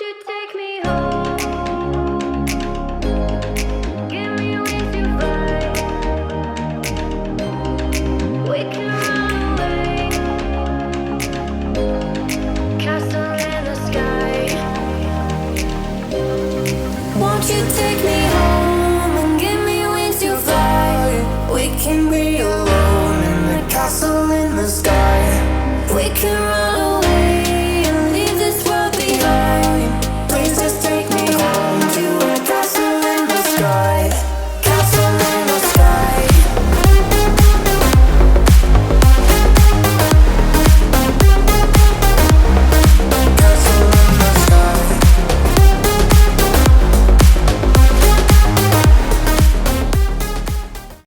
you take me home? Give me wings to fly. We can run away. Castle in the sky. Won't you take me home and give me wings to fly? We can be alone in the castle in the sky. We can